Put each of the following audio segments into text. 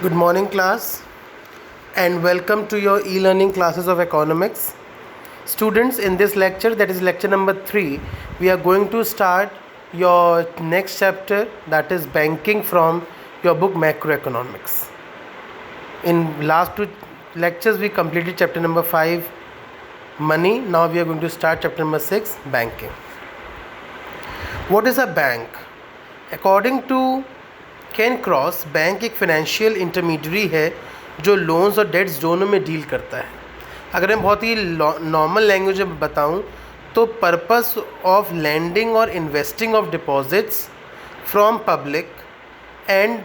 Good morning, class, and welcome to your e-learning classes of economics. Students, in this lecture, that is lecture number 3, we are going to start your next chapter, that is banking, from your book Macroeconomics. In last two lectures, we completed chapter number 5, money. Now we are going to start chapter number 6, banking. What is a bank? According to can cross, bank एक financial intermediary है जो loans और dates दोनों में deal करता है. अगर मैं बहुत ही नॉर्मल लैंग्वेज में बताऊं तो पर्पस ऑफ लैंडिंग और investing of deposits from public and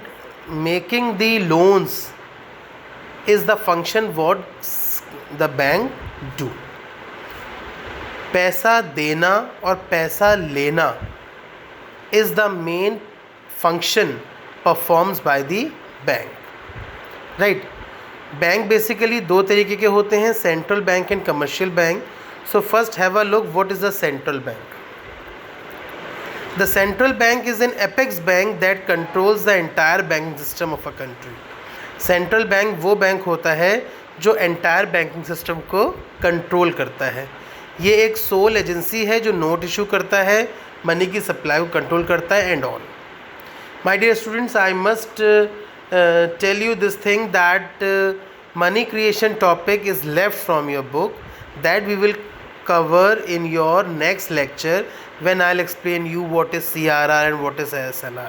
making the loans is the function what the bank do. पैसा देना और पैसा लेना is the main function performs by the bank. Right. Bank basically दो तरीके के होते हैं, central bank and commercial bank. So first have a look what is the central bank. The central bank is an apex bank that controls the entire banking system of a country. Central bank वो bank होता है जो entire banking system को control करता है. ये एक soul agency है जो नोट इशू करता है, मनी की सप्लाई को कंट्रोल करता है and all. My dear students, I must tell you this thing that money creation topic is left from your book, that we will cover in your next lecture when I'll explain you what is CRR and what is SLR.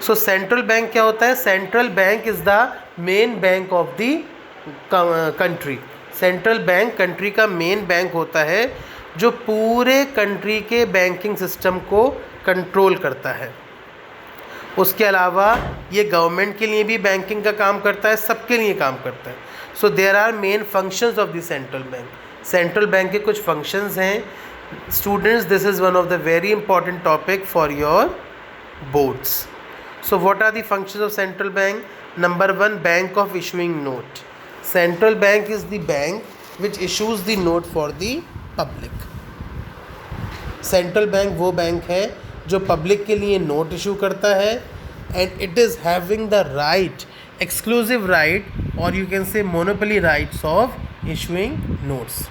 So central bank क्या होता है? Central bank is the main bank of the country. Central bank country का main bank होता है जो पूरे country के banking system को control करता है. उसके अलावा ये गवर्नमेंट के लिए भी बैंकिंग का काम करता है, सबके लिए काम करता है. So there are main functions of the central bank. Central bank के कुछ फंक्शंस हैं. Students, this is one of the very important topic for your boards. So what are the functions of central bank? Number 1, bank of issuing note. Central bank is the bank which issues the note for the public. Central bank वो bank है जो public के लिए note issue करता है and it is having the right, exclusive right और you can say monopoly rights of issuing notes.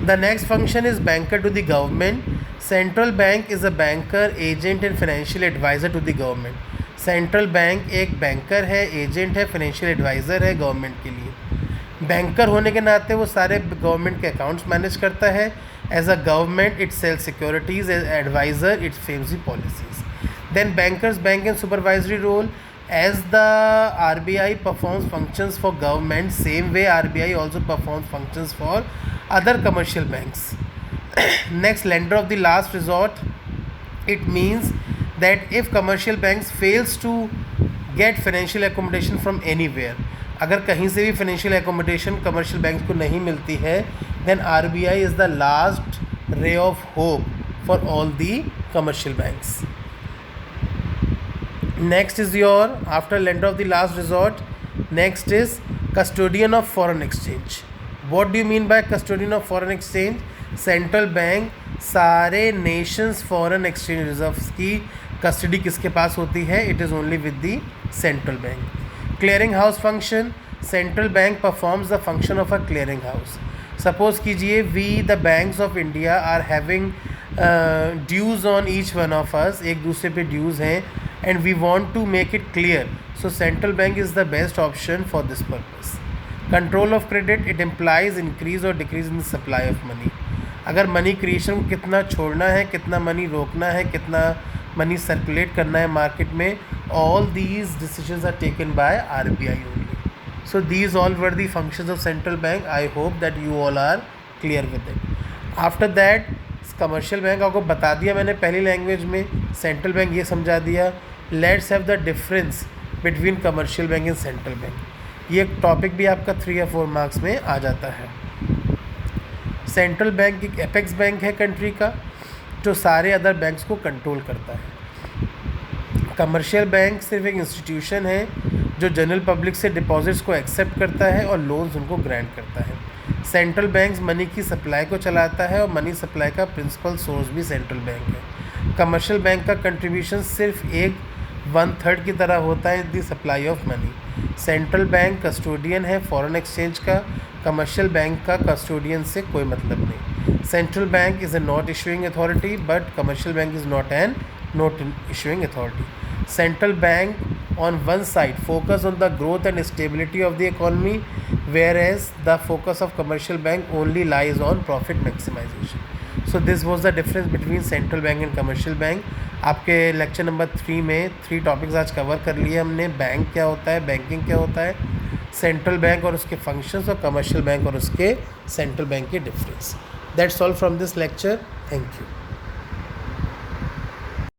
The next function is banker to the government. Central bank is a banker, agent and financial adviser to the government. Central bank एक banker है, agent है, financial adviser है government के लिए. Banker होने के नाते वो सारे गवर्नमेंट के अकाउंट्स मैनेज करता है. As a government, it sells securities. As advisor, it frames the policies. Then bankers bank and supervisory role. As the RBI performs functions for government, same way RBI also performs functions for other commercial banks. Next, lender of the last resort. It means that if commercial banks fails to get financial accommodation from anywhere, अगर कहीं से भी financial accommodation commercial bank को नहीं मिलती है, then RBI is the last ray of hope for all the commercial banks. Next is your, after lender of the last resort, next is custodian of foreign exchange. What do you mean by custodian of foreign exchange? Central bank सारे nations foreign exchange reserves की custody किसके पास होती है? It is only with the central bank. Clearing house function. Central bank performs the function of a clearing house. Suppose कीजिए we the banks of India are having dues on each one of us. एक दूसरे पे dues हैं and we want to make it clear. So central bank is the best option for this purpose. Control of credit. It implies increase और decrease in the supply of money. अगर money creation को कितना छोड़ना है, कितना money रोकना है, कितना मनी सर्कुलेट करना है मार्केट में, all these decisions are taken by RBI only. So these all were the functions of central bank. I hope that you all are clear with it. After that, commercial bank आपको बता दिया मैंने पहली language में, central bank ये समझा दिया. Let's have the difference between commercial bank and central bank. ये टॉपिक भी आपका 3 या 4 मार्क्स में आ जाता है. सेंट्रल बैंक एक एपेक्स बैंक है कंट्री का जो सारे अदर बैंक्स को कंट्रोल करता है. कमर्शियल बैंक सिर्फ एक इंस्टीट्यूशन है जो जनरल पब्लिक से डिपॉजिट्स को एक्सेप्ट करता है और लोन्स उनको ग्रांट करता है. सेंट्रल बैंक मनी की सप्लाई को चलाता है और मनी सप्लाई का प्रिंसिपल सोर्स भी सेंट्रल बैंक है. कमर्शियल बैंक का कंट्रीब्यूशन सिर्फ एक 1/3 की तरह होता है the supply of money. Central bank custodian है फॉरेन एक्सचेंज का, कमर्शियल बैंक का कस्टोडियन से कोई मतलब नहीं। Central bank is a not issuing authority but commercial bank is not an not issuing authority. Central bank on one side focus on the growth and stability of the economy, whereas the focus of commercial bank only lies on profit maximization. So this was the difference between central bank and commercial bank. आपके lecture number 3 में 3 topics आज cover कर लिए हमने। Bank क्या होता है, banking क्या होता है, सेंट्रल बैंक और उसके फंक्शंस, और कमर्शियल बैंक और उसके सेंट्रल बैंक के difference. That's all from this lecture. Thank you.